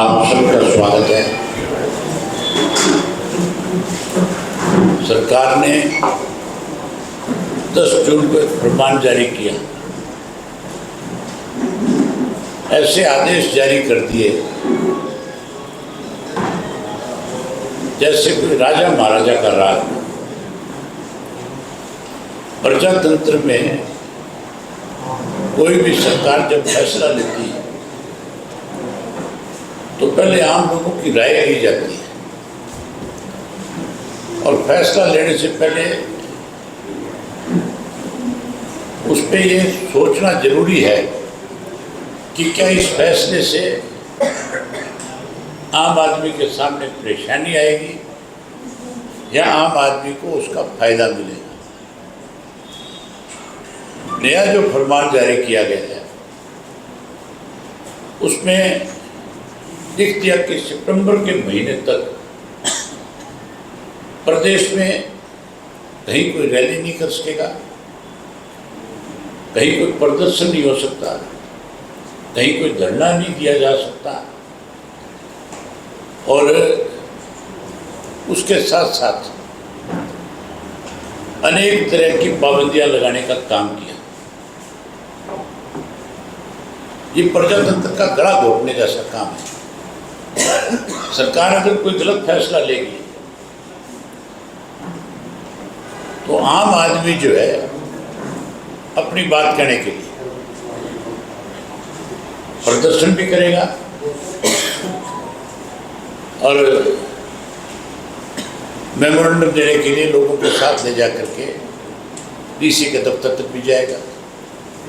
आप सबका स्वागत है। सरकार ने 10 जून को एक फरमान जारी किया, ऐसे आदेश जारी कर दिए जैसे कोई राजा महाराजा का राज। प्रजातंत्र में कोई भी सरकार जब फैसला लेती है तो पहले आम लोगों की राय ली जाती है और फैसला लेने से पहले उस पर ये सोचना जरूरी है कि क्या इस फैसले से आम आदमी के सामने परेशानी आएगी या आम आदमी को उसका फायदा मिलेगा। नया जो फरमान जारी किया गया है उसमें लिख दिया कि सितंबर के महीने तक प्रदेश में कहीं कोई रैली नहीं कर सकेगा, कहीं कोई प्रदर्शन नहीं हो सकता, कहीं कोई धरना नहीं दिया जा सकता और उसके साथ साथ अनेक तरह की पाबंदियां लगाने का काम किया। ये प्रजातंत्र का गला घोटने जैसा काम है। सरकार अगर कोई गलत फैसला लेगी तो आम आदमी जो है अपनी बात कहने के लिए प्रदर्शन भी करेगा और मेमोरेंडम देने के लिए लोगों को साथ ले जा करके डीसी के दफ्तर तक भी जाएगा,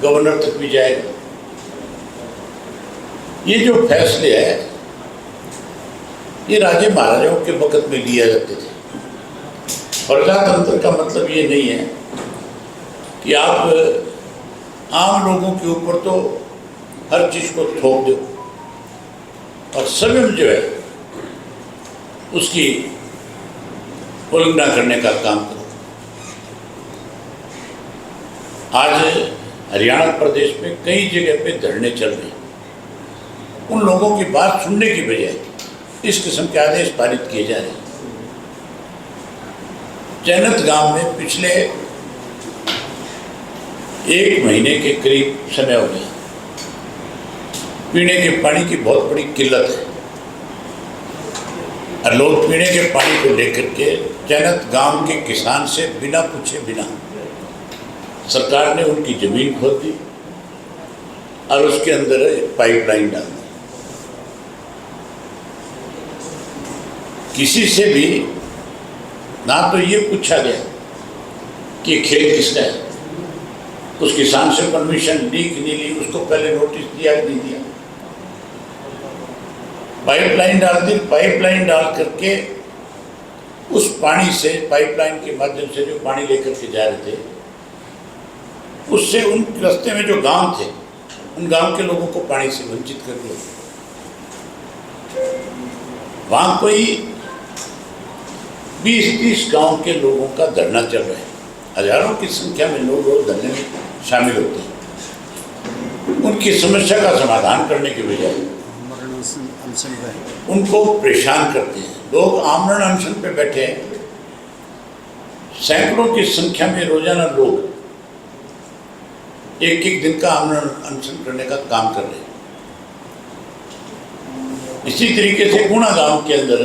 गवर्नर तक भी जाएगा। ये जो फैसले हैं ये राजे महाराजाओं के वक्त में लिया जाते थे। प्रजातंत्र का मतलब ये नहीं है कि आप आम लोगों के ऊपर तो हर चीज को थोप दो और स्वयं जो है उसकी उल्लंघना करने का काम करो। आज हरियाणा प्रदेश में कई जगह पे धरने चल रहे हैं। उन लोगों की बात सुनने की बजाय इस किस्म के आदेश पारित किए जा रहे हैं। चैनत गांव में पिछले 1 महीने के करीब समय हो गया, पीने के पानी की बहुत बड़ी किल्लत है और लोग पीने के पानी को लेकर के चैनत गांव के किसान से बिना पूछे बिना सरकार ने उनकी जमीन खोद दी और उसके अंदर पाइपलाइन डाल दी। किसी से भी ना तो ये पूछा गया कि खेत किसका है, उस किसान से परमिशन ली कि नहीं ली, उसको पहले नोटिस दिया कि नहीं दिया। पाइपलाइन डाल दी, पाइपलाइन डाल करके उस पानी से, पाइपलाइन के माध्यम से जो पानी लेकर के जा रहे थे उससे उन रास्ते में जो गांव थे उन गांव के लोगों को पानी से वंचित कर दिया। वहां कोई 20-30 गांव के लोगों का धरना चल रहा है। हजारों की संख्या में लोग रोज धरने में शामिल होते हैं। उनकी समस्या का समाधान करने के बजाय उनको परेशान करते हैं। लोग आमरण अनशन पे बैठे हैं। सैकड़ों की संख्या में रोजाना लोग एक दिन का आमरण अनशन करने का काम कर रहे हैं। इसी तरीके से गुणा गांव के अंदर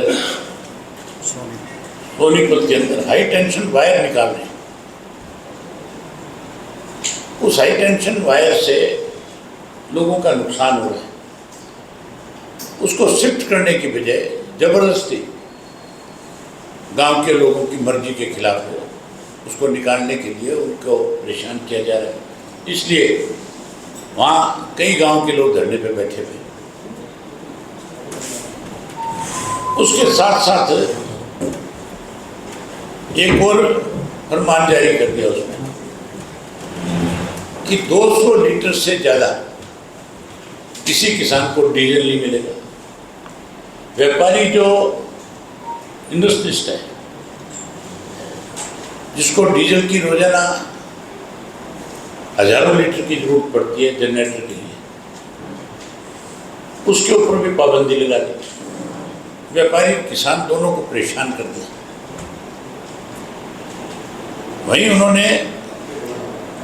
सोनीपत के अंदर हाई टेंशन वायर निकाल रहे हैं। उस हाई टेंशन वायर से लोगों का नुकसान हो रहा है। उसको शिफ्ट करने की बजाय जबरदस्ती गांव के लोगों की मर्जी के खिलाफ हो उसको निकालने के लिए उनको परेशान किया जा रहा है। इसलिए वहाँ कई गांव के लोग धरने पे बैठे हुए। उसके साथ साथ एक और फरमान जारी कर दिया उसमें कि 200 लीटर से ज़्यादा किसी किसान को डीजल नहीं मिलेगा। व्यापारी जो इंडस्ट्रिस्ट है जिसको डीजल की रोजाना हजारों लीटर की जरूरत पड़ती है जनरेटर के लिए, उसके ऊपर भी पाबंदी लगा दी। व्यापारी किसान दोनों को परेशान कर दिया। वहीं उन्होंने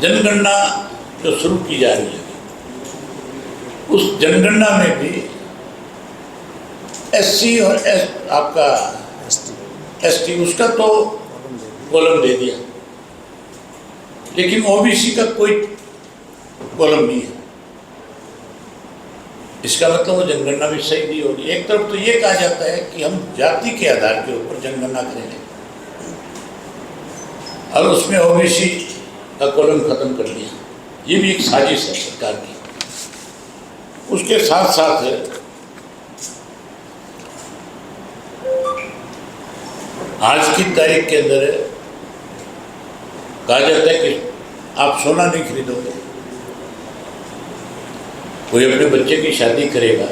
जनगणना जो शुरू की जा रही है, उस जनगणना में भी एससी और आपका एसटी उसका तो कॉलम दे दिया, लेकिन ओबीसी का कोई कॉलम नहीं है। इसका मतलब वो जनगणना भी सही नहीं होगी। एक तरफ तो ये कहा जाता है कि हम जाति के आधार के ऊपर जनगणना करेंगे और उसमें ओबीसी का कॉलम खत्म कर दिया। ये भी एक साजिश है सरकार की। उसके साथ साथ आज की तारीख के अंदर कहा जाता है कि आप सोना नहीं खरीदोगे। कोई अपने बच्चे की शादी करेगा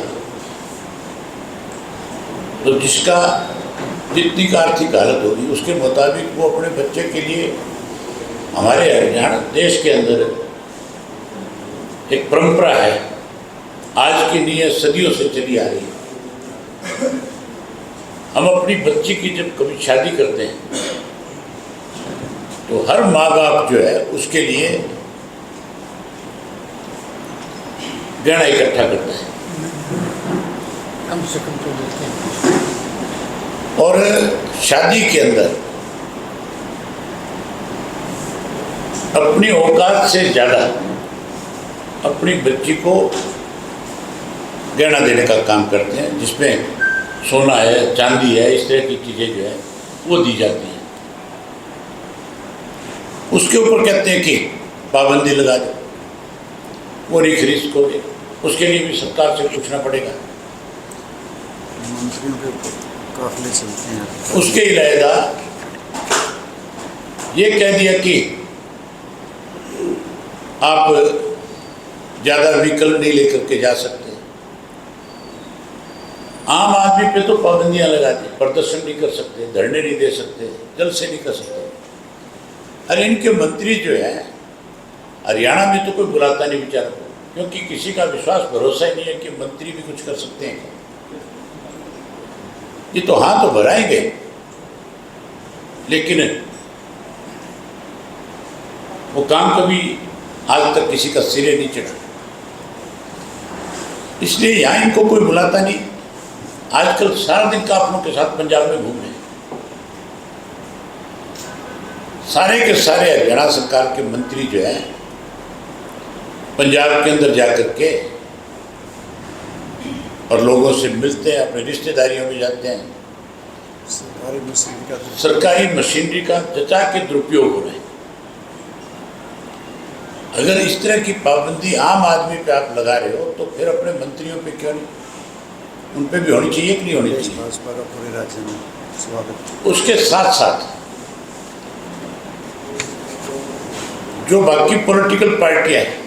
तो जिसका जितनी का आर्थिक हालत होगी उसके मुताबिक वो अपने बच्चे के लिए, हमारे हरियाणा देश के अंदर एक परंपरा है, आज की नहीं है, सदियों से चली आ रही है। हम अपनी बच्ची की जब कभी शादी करते हैं तो हर माँ बाप जो है उसके लिए गहना इकट्ठा करता है, कम से कम तो देते हैं। और शादी के अंदर अपनी औकात से ज़्यादा अपनी बच्ची को गहना देने का काम करते हैं, जिसमें सोना है, चांदी है, इस तरह की चीज़ें जो है वो दी जाती हैं। उसके ऊपर कहते हैं कि पाबंदी लगा दो, वो नहीं खरीद सकोगे। उसके लिए भी सरकार से पूछना पड़ेगा। मंत्रियों के काफिले चलते हैं। उसके अलावा ये कह दिया कि आप ज़्यादा व्हीकल नहीं लेकर के जा सकते। आम आदमी पे तो पाबंदियां लगा दी, प्रदर्शन नहीं कर सकते, धरने नहीं दे सकते, जलसे नहीं कर सकते। अरे इनके मंत्री जो है हरियाणा में तो कोई बुलाता नहीं बेचारा को, क्योंकि किसी का विश्वास भरोसा ही नहीं है कि मंत्री भी कुछ कर सकते हैं। ये तो हाँ तो भराएंगे, लेकिन वो काम कभी आज तक किसी का सिरे नहीं चढ़ा, इसलिए यहाँ इनको कोई बुलाता नहीं। आजकल सारा दिन काफलों के साथ पंजाब में घूम रहे हैं। सारे के सारे हरियाणा सरकार के मंत्री जो है पंजाब के अंदर जाकर के और लोगों से मिलते हैं, अपने रिश्तेदारियों में जाते हैं। सरकारी मशीनरी का जचा के दुरुपयोग हो रहे हैं। अगर इस तरह की पाबंदी आम आदमी पे आप लगा रहे हो तो फिर अपने मंत्रियों पे क्यों नहीं, उन पे भी होनी चाहिए कि नहीं होनी चाहिए। भाजपा का पूरे राज्य में स्वागत। उसके साथ साथ जो बाकी पॉलिटिकल पार्टियां हैं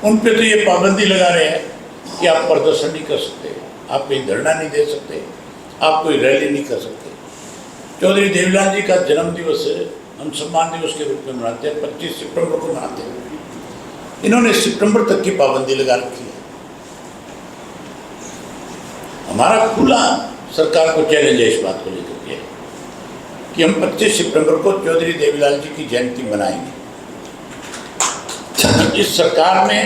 उन पे तो ये पाबंदी लगा रहे हैं कि आप प्रदर्शन नहीं कर सकते, आप कहीं धरना नहीं दे सकते, आप कोई रैली नहीं कर सकते। चौधरी देवीलाल जी का जन्म दिवस हम सम्मान दिवस के रूप में मनाते हैं, 25 सितंबर को मनाते हैं। इन्होंने सितंबर तक की पाबंदी लगा रखी है। हमारा खुला सरकार को चैलेंज है इस बात को लेकर के कि हम 25 सितंबर को चौधरी देवीलाल जी की जयंती मनाएंगे। इस सरकार में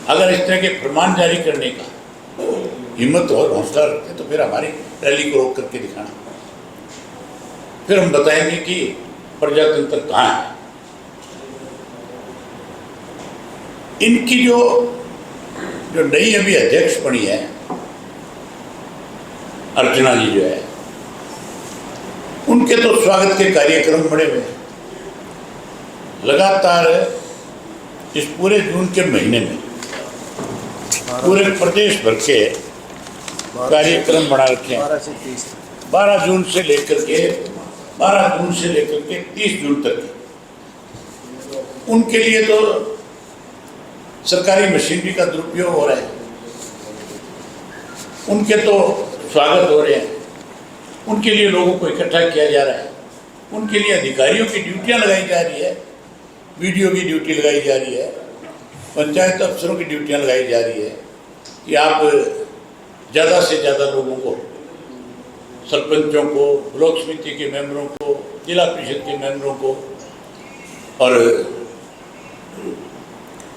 अगर इस तरह के फरमान जारी करने का हिम्मत और हौसला रखते तो फिर हमारी रैली को रोक करके दिखाना, फिर हम बताएंगे कि प्रजातंत्र कहाँ है। इनकी जो नई अभी अध्यक्ष बनी है अर्चना जी जो है, उनके तो स्वागत के कार्यक्रम बड़े हुए हैं। लगातार इस पूरे जून के महीने में पूरे प्रदेश भर के कार्यक्रम बना रखे हैं। 12 जून से लेकर के 30 जून तक उनके लिए तो सरकारी मशीनरी का दुरुपयोग हो रहा है, उनके तो स्वागत हो रहे हैं, उनके लिए लोगों को इकट्ठा किया जा रहा है, उनके लिए अधिकारियों की ड्यूटियां लगाई जा रही है, वीडियो की ड्यूटी लगाई जा रही है, पंचायत अफसरों की ड्यूटियां लगाई जा रही है, कि आप ज़्यादा से ज़्यादा लोगों को, सरपंचों को, ब्लॉक समिति के मेंबरों को, जिला परिषद के मेंबरों को और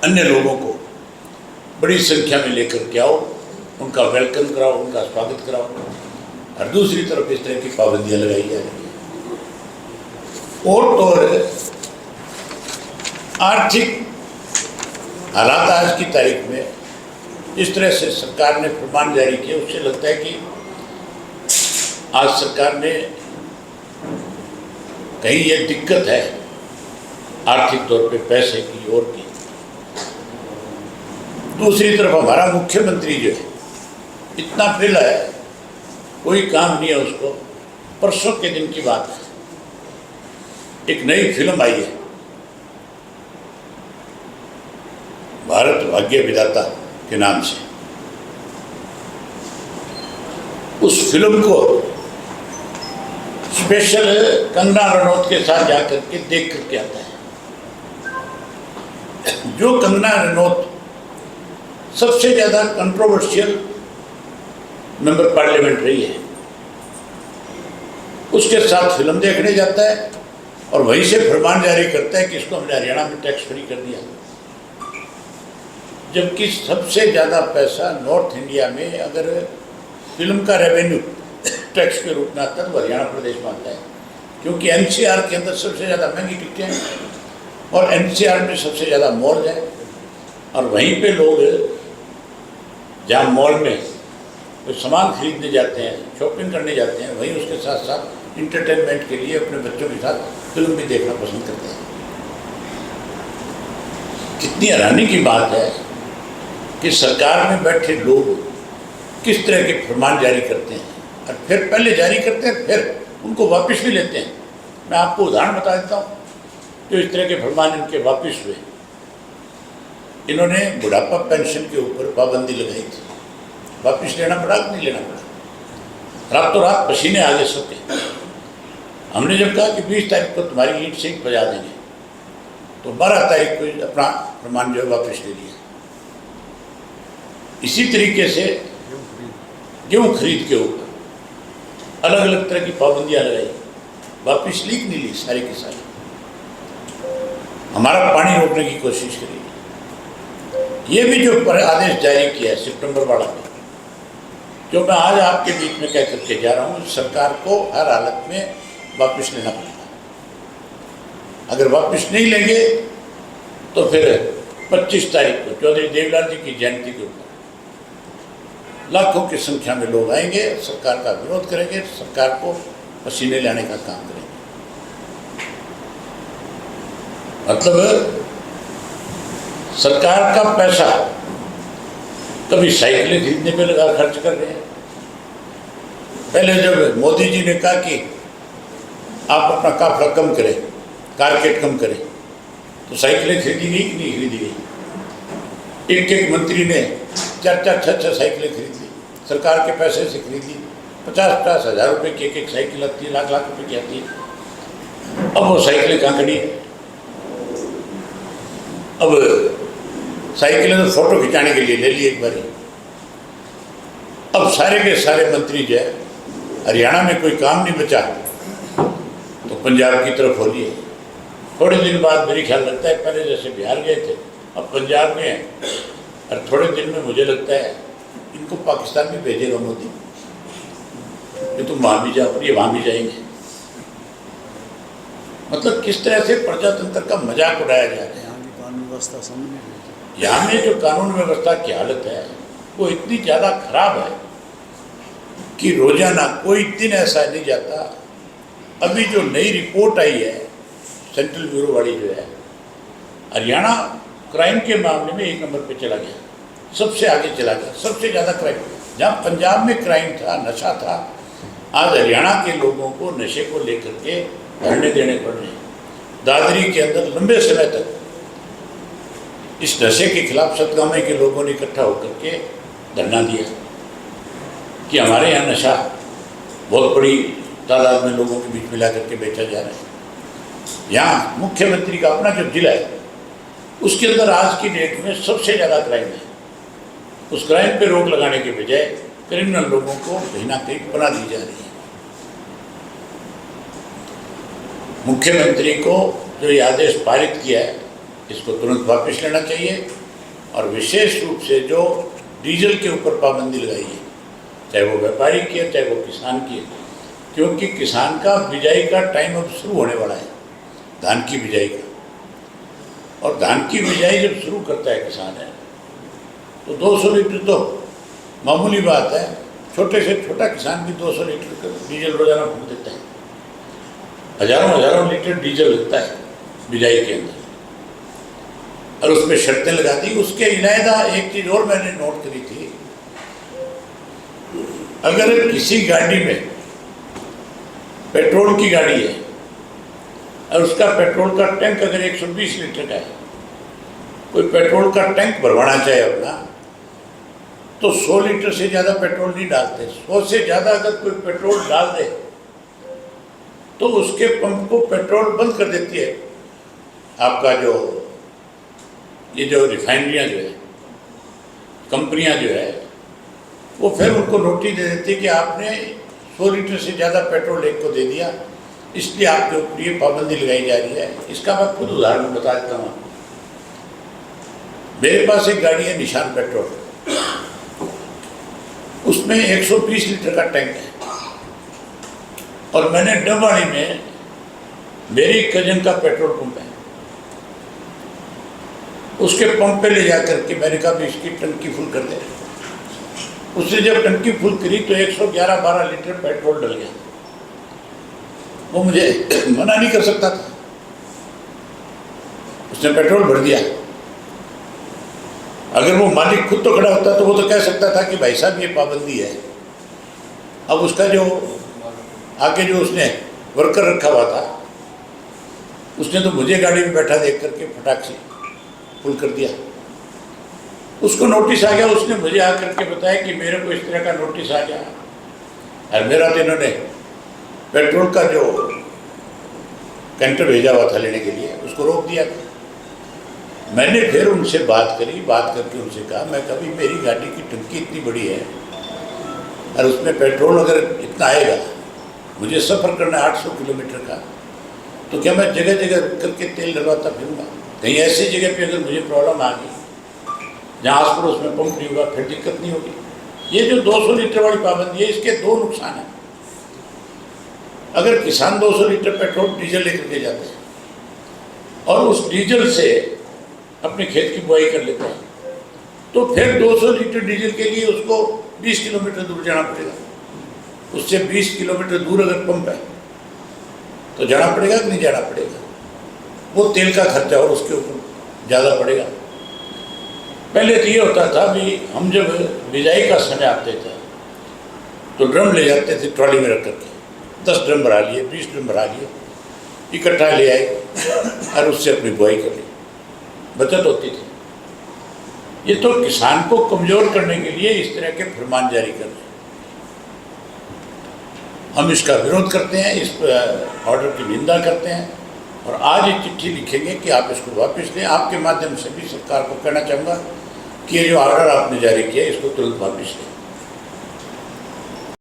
अन्य लोगों को बड़ी संख्या में लेकर के आओ, उनका वेलकम कराओ, उनका स्वागत कराओ। और दूसरी तरफ इस तरह की पाबंदियां लगाई जा रही हैं। और तो आर्थिक हालात आज की तारीख में इस तरह से सरकार ने फरमान जारी किया, उससे लगता है कि आज सरकार ने कहीं ये दिक्कत है आर्थिक तौर पे पैसे की और की। दूसरी तरफ हमारा मुख्यमंत्री जो है इतना फिल है, कोई काम नहीं है उसको। परसों के दिन की बात है, एक नई फिल्म आई है भारत भाग्य विधाता के नाम से। उस फिल्म को स्पेशल कंगना रनौत के साथ जाकर के देख करके आता है। जो कंगना रनौत सबसे ज़्यादा कंट्रोवर्शियल मेंबर पार्लियामेंट रही है, उसके साथ फिल्म देखने जाता है और वहीं से फरमान जारी करता है कि इसको हमने हरियाणा में टैक्स फ्री कर दिया। जबकि सबसे ज़्यादा पैसा नॉर्थ इंडिया में अगर फिल्म का रेवेन्यू टैक्स के रूप में आता है तो हरियाणा प्रदेश में आता है, क्योंकि एनसीआर के अंदर सबसे ज़्यादा महंगी टिकटें हैं और एनसीआर में सबसे ज़्यादा मॉल है। और वहीं पे लोग जहाँ मॉल में कोई सामान खरीदने जाते हैं, शॉपिंग करने जाते हैं, वहीं उसके साथ साथ इंटरटेनमेंट के लिए अपने बच्चों के साथ फिल्म भी देखना पसंद करते हैं। कितनी हैरानी की बात है कि सरकार में बैठे लोग किस तरह के फरमान जारी करते हैं और फिर पहले जारी करते हैं, फिर उनको वापस भी लेते हैं। मैं आपको उदाहरण बता देता हूँ जो इस तरह के फरमान इनके वापस हुए। इन्होंने बुढ़ापा पेंशन के ऊपर पाबंदी लगाई थी, वापस लेना पड़ा कि नहीं लेना पड़ा? रातों रात पसीने आ गए सबके। हमने जब कहा कि 20 तारीख को तुम्हारी ईंट से बजा देंगे, तो 12 तारीख को अपना फरमान जो है वापस ले लिया। इसी तरीके से गेहूँ खरीद के ऊपर अलग अलग तरह की पाबंदियां लगाई, वापस लीक नहीं ली सारी की सारी। हमारा पानी रोकने की कोशिश करी। ये भी जो आदेश जारी किया है सितंबर वाला में, जो मैं आज आपके बीच में कह करके जा रहा हूँ, सरकार को हर हालत में वापस लेना पड़ेगा। अगर वापस नहीं लेंगे तो फिर 25 तारीख को चौधरी देवलाल जी की जयंती के ऊपर लाखों की संख्या में लोग आएंगे, सरकार का विरोध करेंगे, सरकार को पसीने लाने का काम करेंगे। मतलब सरकार का पैसा कभी साइकिलें खरीदने पे लगा खर्च कर रहे हैं। पहले जब मोदी जी ने कहा कि आप अपना काफिला कम करें, कारकेट कम करें, तो साइकिलें खरीदी गई कि नहीं खरीदी गई? एक एक मंत्री ने 4-4, 6-6 साइकिलें खरीद ली, सरकार के पैसे से खरीद ली। 50-50 हज़ार रुपये की एक साइकिल आती है, लाख रुपए की आती है। अब वो साइकिलें कहाँ खड़ी है? अब साइकिलें तो फोटो खिंचाने के लिए ले ली एक बार। अब सारे के सारे मंत्री जो है, हरियाणा में कोई काम नहीं बचा तो पंजाब की तरफ हो लिए। थोड़े दिन बाद मेरी ख्याल लगता है, पहले जैसे बिहार गए थे अब पंजाब में हैं, और थोड़े दिन में मुझे लगता है इनको पाकिस्तान में भेजेगा मोदी कि तुम वहाँ भी जाओ, ये वहाँ भी जाएंगे। मतलब किस तरह से प्रजातंत्र का मजाक उड़ाया जा रहा है। यहाँ में जो कानून व्यवस्था की हालत है वो इतनी ज़्यादा खराब है कि रोजाना कोई दिन ऐसा नहीं जाता। अभी जो नई रिपोर्ट आई है सेंट्रल ब्यूरो वाली जो है, हरियाणा क्राइम के मामले में 1 नंबर पे चला गया, सबसे आगे चला गया, सबसे ज़्यादा क्राइम। जहाँ पंजाब में क्राइम था, नशा था, आज हरियाणा के लोगों को नशे को लेकर के धरने देने पड़ रहे हैं। दादरी के अंदर लंबे समय तक इस नशे के खिलाफ सतगामे के लोगों ने इकट्ठा होकर के धरना दिया कि हमारे यहाँ नशा बहुत बड़ी तादाद में लोगों के बीच मिला करके बेचा जा रहा है। यहाँ मुख्यमंत्री का अपना जो जिला है उसके अंदर आज की डेट में सबसे ज़्यादा क्राइम है। उस क्राइम पे रोक लगाने के बजाय क्रिमिनल लोगों को कहीं ना कहीं बना दी जा रही है। मुख्यमंत्री को जो ये आदेश पारित किया है इसको तुरंत वापस लेना चाहिए और विशेष रूप से जो डीजल के ऊपर पाबंदी लगाई है, चाहे वो व्यापारी की है चाहे वो किसान की है, क्योंकि किसान का बिजाई का टाइम अब शुरू होने वाला है, धान की बिजाई का। और धान की बिजाई जब शुरू करता है किसान है तो 200 लीटर तो मामूली बात है। छोटे से छोटा किसान भी 200 लीटर डीजल रोजाना फूक देता है, हजारों लीटर डीजल लगता है बिजाई के अंदर, और उसमें शर्तें लगा दी। उसके इलावा एक चीज और मैंने नोट करी थी, अगर किसी गाड़ी में पेट्रोल की गाड़ी है और उसका पेट्रोल का टैंक अगर 120 लीटर का है, कोई पेट्रोल का टैंक भरवाना चाहे अपना, तो 100 लीटर से ज़्यादा पेट्रोल नहीं डालते। 100 से ज़्यादा अगर कोई पेट्रोल डाल दे तो उसके पंप को पेट्रोल बंद कर देती है। आपका ये जो रिफाइनरियाँ जो है, कंपनियाँ जो है, वो फिर उनको नोटिस दे देती है कि आपने 100 लीटर से ज़्यादा पेट्रोल एक को दे दिया, इसलिए आपके ऊपर ये पाबंदी लगाई जा रही है। इसका मैं खुद उदाहरण बता देता हूँ। मेरे पास एक गाड़ी है निशान पेट्रोल, उसमें 120 लीटर का टैंक है, और मैंने डबवाड़ी में मेरी कजन का पेट्रोल पंप है, उसके पंप पे ले जाकर के मैंने कहा भी इसकी टंकी फुल कर दे। उसने जब टंकी फुल करी तो 111-12 लीटर पेट्रोल डल गया। वो मुझे मना नहीं कर सकता था, उसने पेट्रोल भर दिया। अगर वो मालिक खुद तो खड़ा होता तो वो तो कह सकता था कि भाई साहब ये पाबंदी है। अब उसका जो आगे जो उसने वर्कर रखा हुआ था, उसने तो मुझे गाड़ी में बैठा देख करके फटाक से फुल कर दिया। उसको नोटिस आ गया, उसने मुझे आकर के बताया कि मेरे को इस तरह का नोटिस आ गया, और मेरा तो इन्होंने पेट्रोल का जो कैंटर भेजा हुआ था लेने के लिए, उसको रोक दिया था। मैंने फिर उनसे बात करी, बात करके उनसे कहा, मैं कभी मेरी गाड़ी की टंकी इतनी बड़ी है और उसमें पेट्रोल अगर इतना आएगा, मुझे सफ़र करना है 800 किलोमीटर का, तो क्या मैं जगह जगह करके तेल डलवाता फिरूँगा? कहीं ऐसी जगह पे अगर मुझे प्रॉब्लम आ गई जहाँ आस पड़ोस में पंप नहीं होगा, फिर दिक्कत नहीं होगी। ये जो 200 लीटर वाली पाबंदी है, इसके दो नुकसान हैं। अगर किसान 200 लीटर पेट्रोल डीजल लेकर के जाते हैं और उस डीजल से अपने खेत की बुआई कर लेते हैं, तो फिर 200 लीटर डीजल के लिए उसको 20 किलोमीटर दूर जाना पड़ेगा। उससे 20 किलोमीटर दूर अगर पंप है तो जाना पड़ेगा कि नहीं जाना पड़ेगा? वो तेल का खर्चा और उसके ऊपर ज़्यादा पड़ेगा। पहले तो ये होता था भी हम जब बिजाई का समय आते थे तो ड्रम ले जाते थे ट्रॉली में रख करके, 10 ड्रम भरा लिए, 20 ड्रम भरा लिए, इकट्ठा ले आए और उससे अपनी बुआई कर ली, बचत होती थी। ये तो किसान को कमज़ोर करने के लिए इस तरह के फरमान जारी कर रहे हैं। हम इसका विरोध करते हैं, इस ऑर्डर की निंदा करते हैं, और आज एक चिट्ठी लिखेंगे कि आप इसको वापस लें। आपके माध्यम से भी सरकार को कहना चाहूँगा कि ये जो ऑर्डर आपने जारी किया इसको तुरंत वापस लें।